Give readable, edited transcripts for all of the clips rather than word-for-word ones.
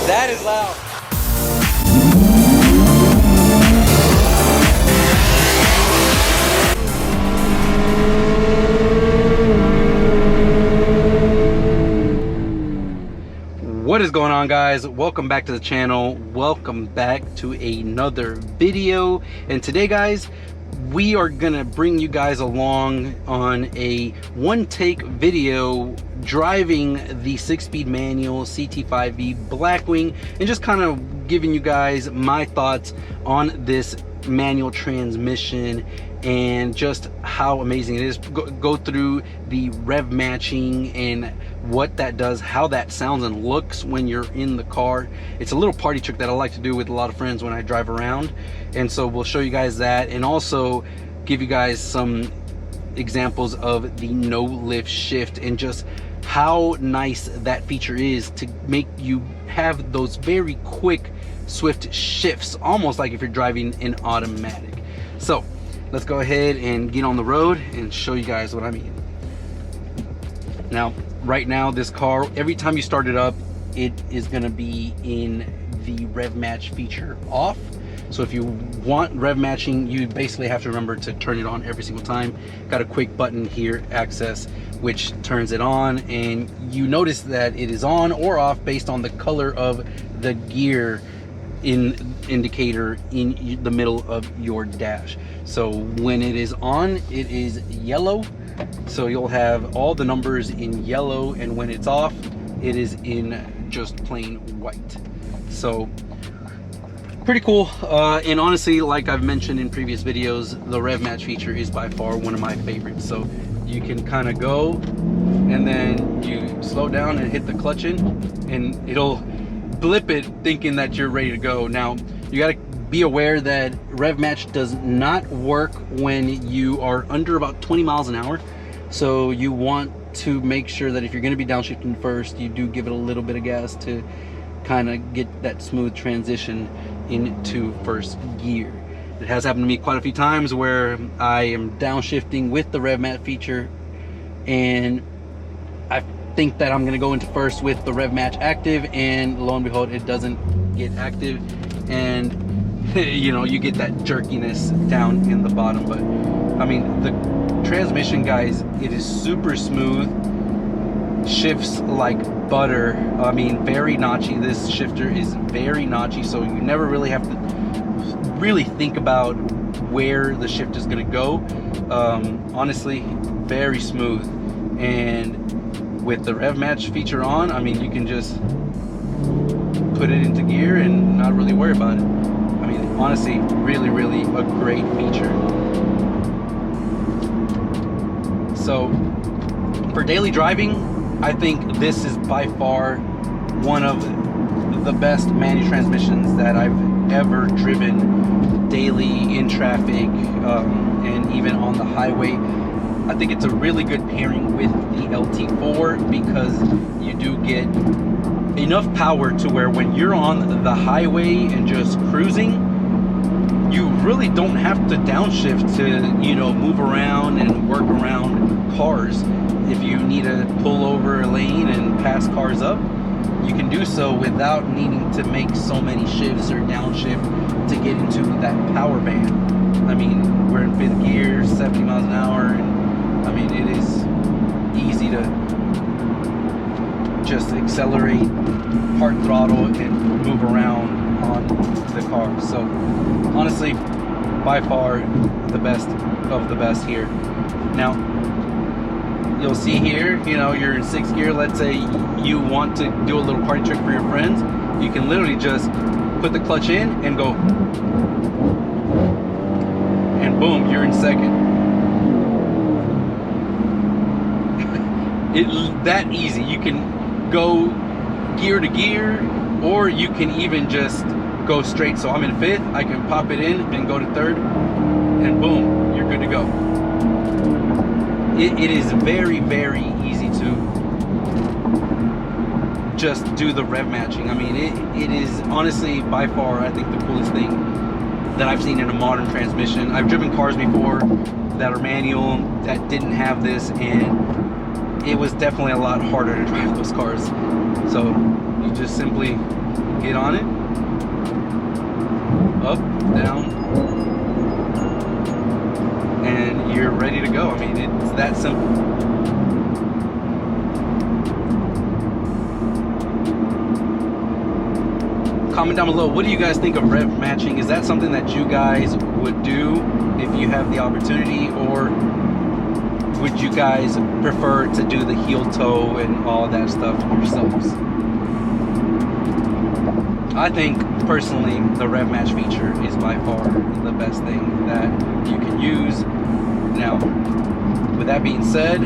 That is loud. What is going on, guys? Welcome back to the channel. Welcome back to another video. And today, guys, we are gonna bring you guys along on a one-take video driving the 6-speed manual CT5V Blackwing and just kind of giving you guys my thoughts on this manual transmission and just how amazing it is. Go through the rev matching and what that does, how that sounds and looks when you're in the car. It's a little party trick that I like to do with a lot of friends when I drive around, and so we'll show you guys that and also give you guys some examples of the no lift shift and just how nice that feature is to make you have those very quick swift shifts, almost like if you're driving an automatic. So let's go ahead and get on the road and show you guys what I mean. Now, right now, this car, every time you start it up, it is gonna be in the rev match feature off. So if you want rev matching, you basically have to remember to turn it on every single time. Got a quick button here, access, which turns it on, and you notice that it is on or off based on the color of the gear indicator in the middle of your dash. So when it is on, it is yellow, so you'll have all the numbers in yellow, and when it's off, it is in just plain white. So pretty cool. And honestly, like I've mentioned in previous videos, the rev match feature is by far one of my favorites. So you can kind of go and then you slow down and hit the clutch in, and it'll blip it thinking that you're ready to go. Now you got to be aware that rev match does not work when you are under about 20 miles an hour, so you want to make sure that if you're going to be downshifting first, you do give it a little bit of gas to kind of get that smooth transition into first gear. It has happened to me quite a few times where I am downshifting with the rev match feature and I think that I'm going to go into first with the rev match active, and lo and behold, it doesn't get active, and you know, you get that jerkiness down in the bottom. But I mean, the transmission, guys, it is super smooth, shifts like butter. I mean, very notchy. This shifter is very notchy, so you never really have to really think about where the shift is going to go. Honestly, very smooth. And with the rev match feature on, I mean, you can just put it into gear and not really worry about it. I mean, honestly, really a great feature. So for daily driving, I think this is by far one of the best manual transmissions that I've ever driven daily in traffic, and even on the highway. I think it's a really good pairing with the LT4 because you do get enough power to where when you're on the highway and just cruising, you really don't have to downshift to, you know, move around and work around cars. If you need to pull over a lane and pass cars up, you can do so without needing to make so many shifts or downshift to get into that power band. I mean, we're in 5th gear, 70 miles an hour, and I mean, it is easy to just accelerate, hard throttle, and move around on the car. So honestly, by far the best of the best here. Now you'll see here, you know, you're in 6th gear. Let's say you want to do a little party trick for your friends. You can literally just put the clutch in and go, and boom, you're in 2nd. It's that easy. You can go gear to gear, or you can even just go straight. So I'm in 5th, I can pop it in and go to 3rd, and boom, you're good to go. It is very easy to just do the rev matching. I mean, it is honestly by far, I think, the coolest thing that I've seen in a modern transmission. I've driven cars before that are manual that didn't have this, and it was definitely a lot harder to drive those cars. So You just simply get on it, up, down, and you're ready to go. I mean, it's that simple. Comment down below, what do you guys think of rev matching? Is that something that you guys would do if you have the opportunity, or would you guys prefer to do the heel toe and all that stuff yourselves? I think personally the rev match feature is by far the best thing that you can use. Now, with that being said,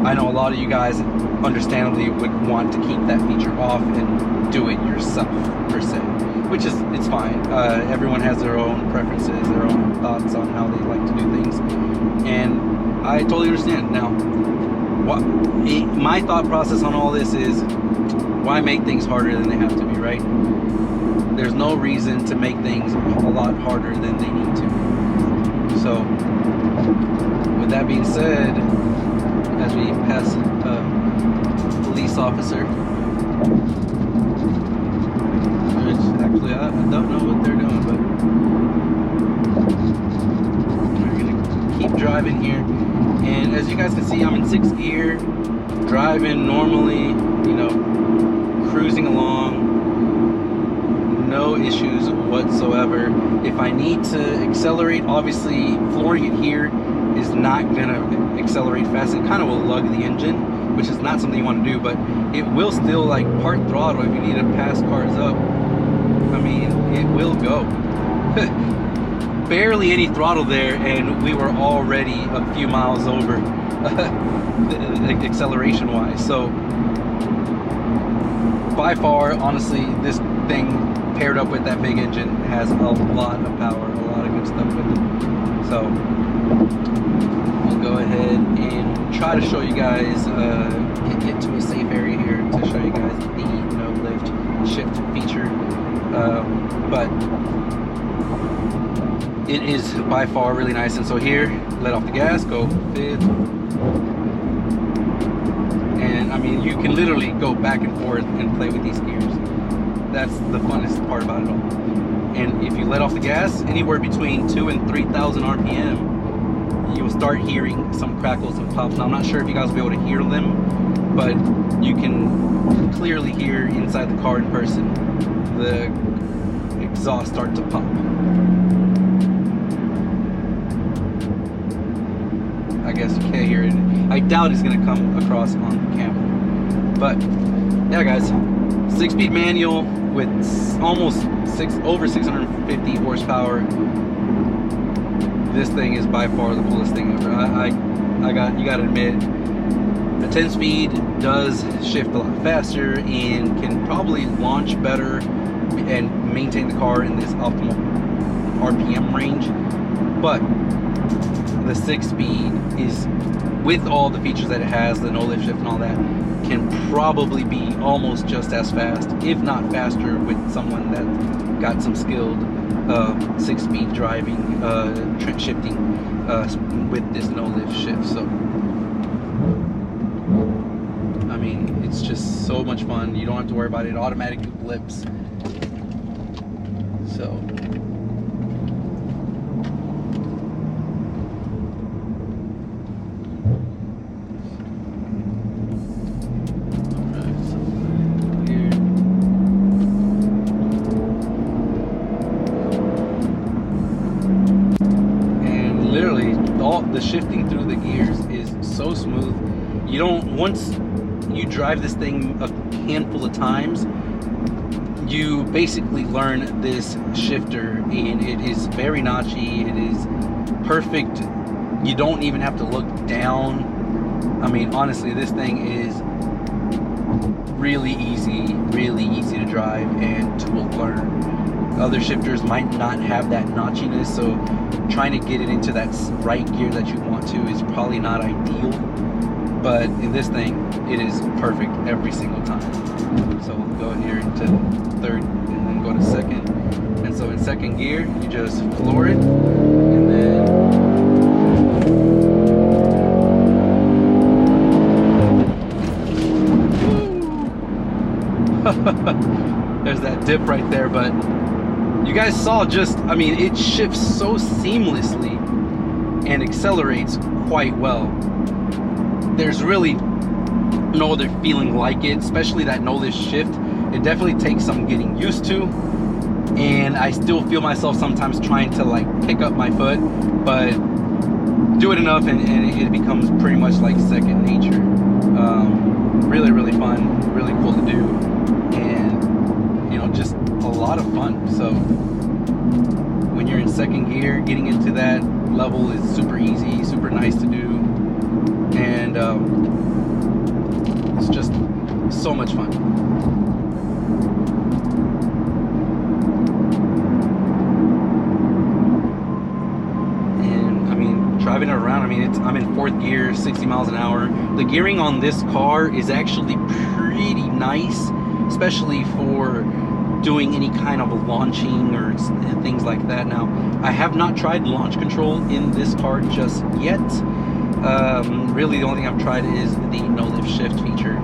I know a lot of you guys understandably would want to keep that feature off and do it yourself per se, which is, it's fine. Everyone has their own preferences, their own thoughts on how they like to do things, and I totally understand. Now, my thought process on all this is, why make things harder than they have to be, right? There's no reason to make things a lot harder than they need to. So, with that being said, as we pass a police officer, which actually I don't know what they're doing, but we're gonna keep driving here. And as you guys can see, I'm in 6th gear, driving normally, you know, cruising along, no issues whatsoever. If I need to accelerate, obviously flooring it here is not gonna accelerate fast. It kind of will lug the engine, which is not something you want to do, but it will still like part throttle if you need to pass cars up. I mean, it will go. Barely any throttle there, and we were already a few miles over acceleration wise. So by far, honestly, this thing paired up with that big engine has a lot of power, a lot of good stuff with it. So we'll go ahead and try to show you guys, get to a safe area here to show you guys the no lift shift feature. But it is by far really nice. And so here, let off the gas, go 5th. And I mean, you can literally go back and forth and play with these gears. That's the funnest part about it all. And if you let off the gas, anywhere between 2,000 and 3,000 RPM, you will start hearing some crackles and pops. Now, I'm not sure if you guys will be able to hear them, but you can clearly hear inside the car in person the exhaust start to pop. I guess you can't hear it. I doubt it's gonna come across on camera. But yeah, guys, 6-speed manual with almost over 650 horsepower. This thing is by far the coolest thing ever. You gotta admit, the 10-speed does shift a lot faster and can probably launch better and maintain the car in this optimal RPM range. But the 6-speed is, with all the features that it has, the no lift shift and all that, can probably be almost just as fast, if not faster, with someone that got some skilled 6-speed driving, shifting with this no lift shift. So I mean, it's just so much fun. You don't have to worry about it. It automatically blips. So the shifting through the gears is so smooth. You don't, once you drive this thing a handful of times, you basically learn this shifter, and it is very notchy. It is perfect. You don't even have to look down. I mean, honestly, this thing is really easy to drive and to learn. Other shifters might not have that notchiness, so trying to get it into that right gear that you want to is probably not ideal. But in this thing, it is perfect every single time. So we'll go here into 3rd and then go to 2nd. And so in 2nd gear, you just floor it, and then There's that dip right there, but you guys saw just, I mean, it shifts so seamlessly and accelerates quite well. There's really no other feeling like it, especially that no lift shift. It definitely takes some getting used to, and I still feel myself sometimes trying to like pick up my foot, but do it enough and it becomes pretty much like second nature. Really, really fun, really cool to do, and you know, just a lot of fun. So when you're in second gear, getting into that level is super easy, super nice to do, and it's just so much fun. And I mean, driving it around, I mean, I'm in fourth gear, 60 miles an hour. The gearing on this car is actually pretty nice, especially for doing any kind of launching or things like that. Now, I have not tried launch control in this car just yet. Really, the only thing I've tried is the no lift shift feature.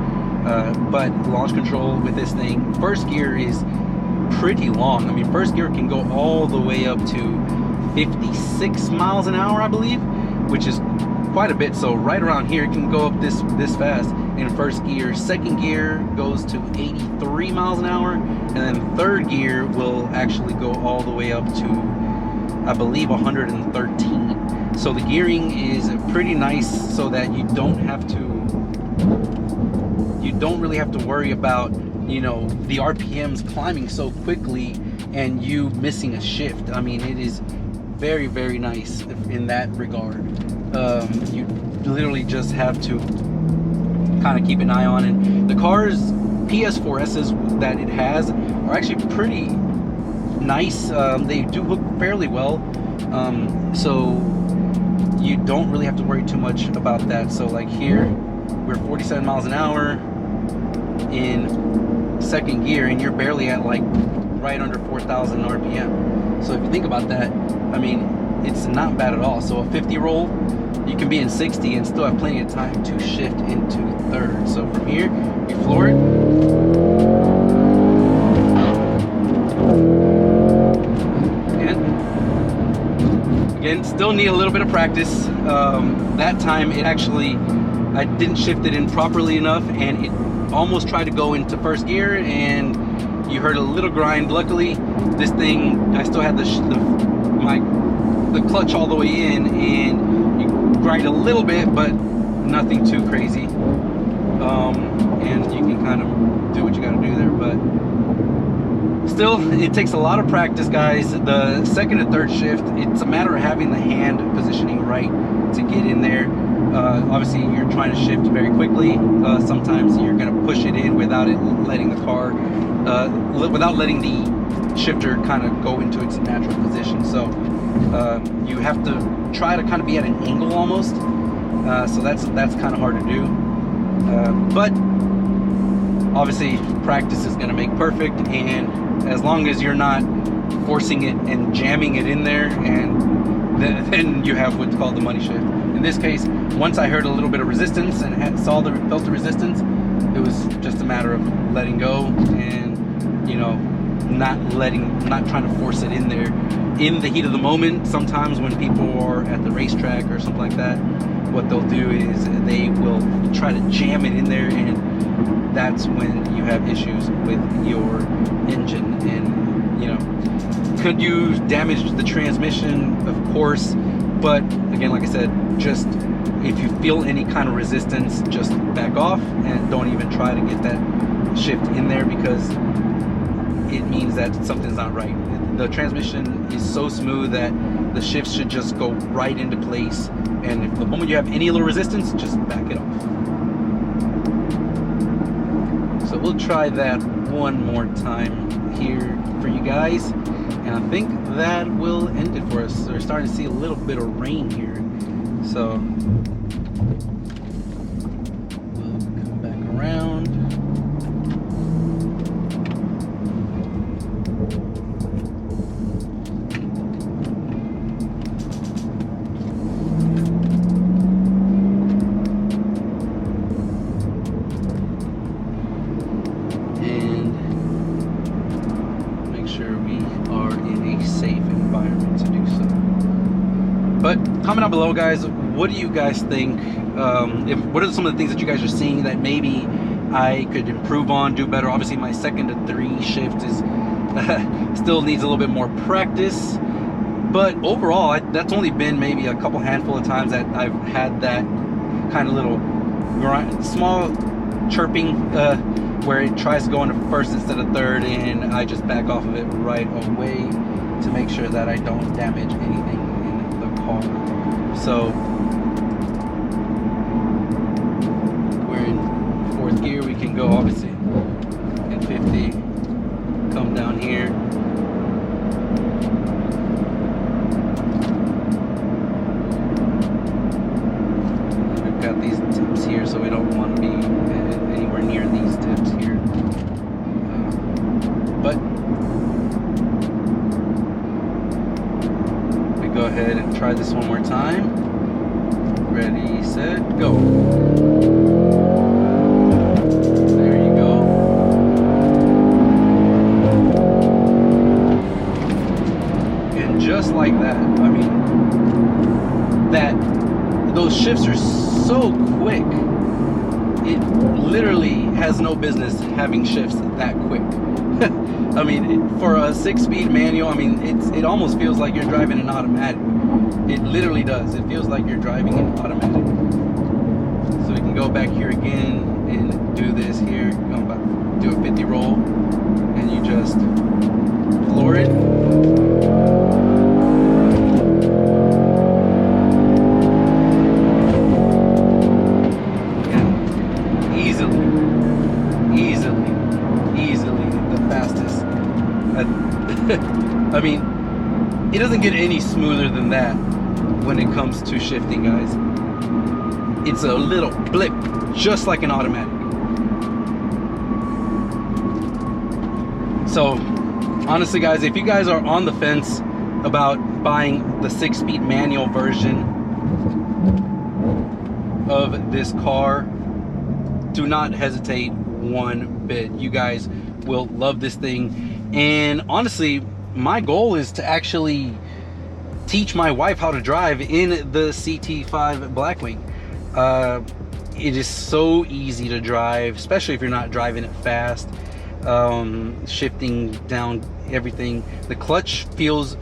But launch control with this thing, first gear is pretty long. I mean, first gear can go all the way up to 56 miles an hour, I believe, which is quite a bit. So right around here, it can go up this fast in first gear. Second gear goes to 83 miles an hour, and then third gear will actually go all the way up to, I believe, 113. So the gearing is pretty nice, so that you don't really have to worry about, you know, the RPMs climbing so quickly and you missing a shift. I mean, it is very, very nice in that regard. You literally just have to kind of keep an eye on it. The car's PS4Ss that it has are actually pretty nice. They do hook fairly well, so you don't really have to worry too much about that. So like here, we're 47 miles an hour in second gear, and you're barely at like right under 4,000 RPM. So if you think about that, I mean, it's not bad at all. So a 50 roll, you can be in 60 and still have plenty of time to shift into third. So from here, you floor it. Again, still need a little bit of practice. That time it actually, I didn't shift it in properly enough, and it almost tried to go into first gear, and you heard a little grind. Luckily, this thing, I still had the clutch all the way in, and you grind a little bit, but nothing too crazy. And you can kind of do what you got to do there, but still, it takes a lot of practice, guys. The second and third shift, it's a matter of having the hand positioning right to get in there. Obviously, you're trying to shift very quickly. Sometimes you're going to push it in without letting the car, without letting the shifter kind of go into its natural position. So you have to try to kind of be at an angle almost. So that's kind of hard to do. But obviously, practice is going to make perfect, and as long as you're not forcing it and jamming it in there, and then you have what's called the money shift. In this case, once I heard a little bit of resistance and felt the resistance, it was just a matter of letting go and, you know, not trying to force it in there in the heat of the moment. Sometimes when people are at the racetrack or something like that, what they'll do is they will try to jam it in there, and that's when you have issues with your engine, and you know, could you damage the transmission? Of course, but again, like I said, just if you feel any kind of resistance, just back off and don't even try to get that shift in there, because it means that something's not right. The transmission is so smooth that the shifts should just go right into place, and if the moment you have any little resistance, just back it off. So we'll try that one more time here for you guys, and I think that will end it for us. So we're starting to see a little bit of rain here, so we'll come back around. comment down below, guys. What do you guys think? What are some of the things that you guys are seeing that maybe I could improve on, do better? Obviously, my 2nd to 3 shift is still needs a little bit more practice. But overall, that's only been maybe a couple handful of times that I've had that kind of little small chirping where it tries to go into 1st instead of 3rd, and I just back off of it right away to make sure that I don't damage anything in the car. So we're in 4th gear. We can go obviously in 50, come down here. We've got these tips here, so we don't want to be anywhere near these tips here. But we go ahead and try this one more time. Ready, set, go. There you go. And just like that, I mean, those shifts are so quick. It literally has no business having shifts that quick. I mean, for a 6-speed manual, I mean, it almost feels like you're driving an automatic. It literally does. It feels like you're driving an automatic. So we can go back here again and do this here. Do a 50 roll, and you just floor it. I mean, it doesn't get any smoother than that when it comes to shifting, guys. It's a little blip, just like an automatic. So, honestly, guys, if you guys are on the fence about buying the 6-speed manual version of this car, do not hesitate one bit. You guys will love this thing. And honestly, my goal is to actually teach my wife how to drive in the CT5 Blackwing. It is so easy to drive, especially if you're not driving it fast. Shifting down everything. The clutch feels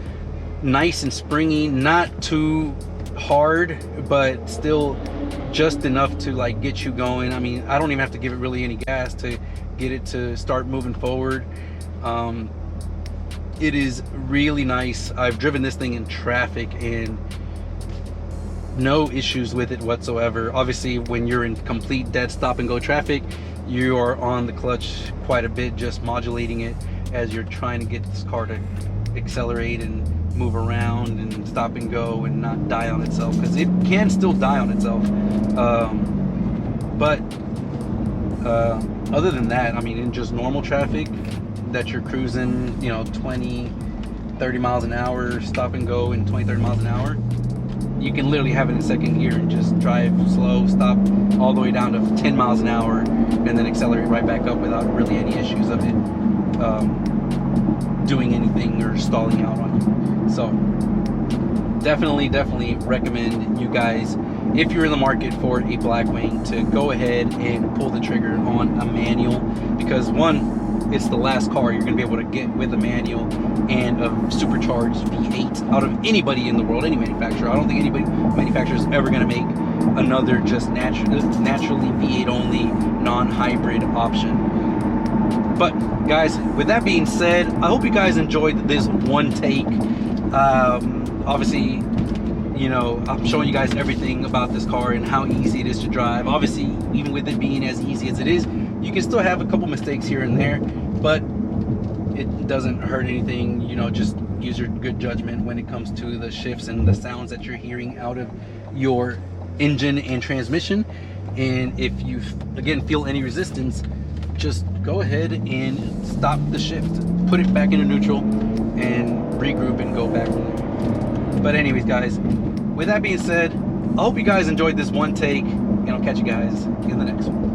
nice and springy, not too hard, but still just enough to like get you going. I mean, I don't even have to give it really any gas to get it to start moving forward. It is really nice. I've driven this thing in traffic and no issues with it whatsoever. Obviously, when you're in complete dead stop and go traffic, you are on the clutch quite a bit, just modulating it as you're trying to get this car to accelerate and move around and stop and go and not die on itself, because it can still die on itself. But other than that, I mean, in just normal traffic that you're cruising, you know, 20-30 miles an hour, stop and go in 20-30 miles an hour, you can literally have it in 2nd gear and just drive slow, stop all the way down to 10 miles an hour, and then accelerate right back up without really any issues of it doing anything or stalling out on you. So definitely recommend you guys, if you're in the market for a Blackwing, to go ahead and pull the trigger on a manual, because one, it's the last car you're going to be able to get with a manual and a supercharged V8 out of anybody in the world, any manufacturer. I don't think anybody manufacturer is ever going to make another just naturally V8 only non-hybrid option. But guys, with that being said, I hope you guys enjoyed this one take. Obviously, you know, I'm showing you guys everything about this car and how easy it is to drive. Obviously, even with it being as easy as it is, you can still have a couple mistakes here and there, but it doesn't hurt anything. You know, just use your good judgment when it comes to the shifts and the sounds that you're hearing out of your engine and transmission. And if you, again, feel any resistance, just go ahead and stop the shift, put it back into neutral, and regroup and go back from there. But anyways, guys, with that being said, I hope you guys enjoyed this one take, and I'll catch you guys in the next one.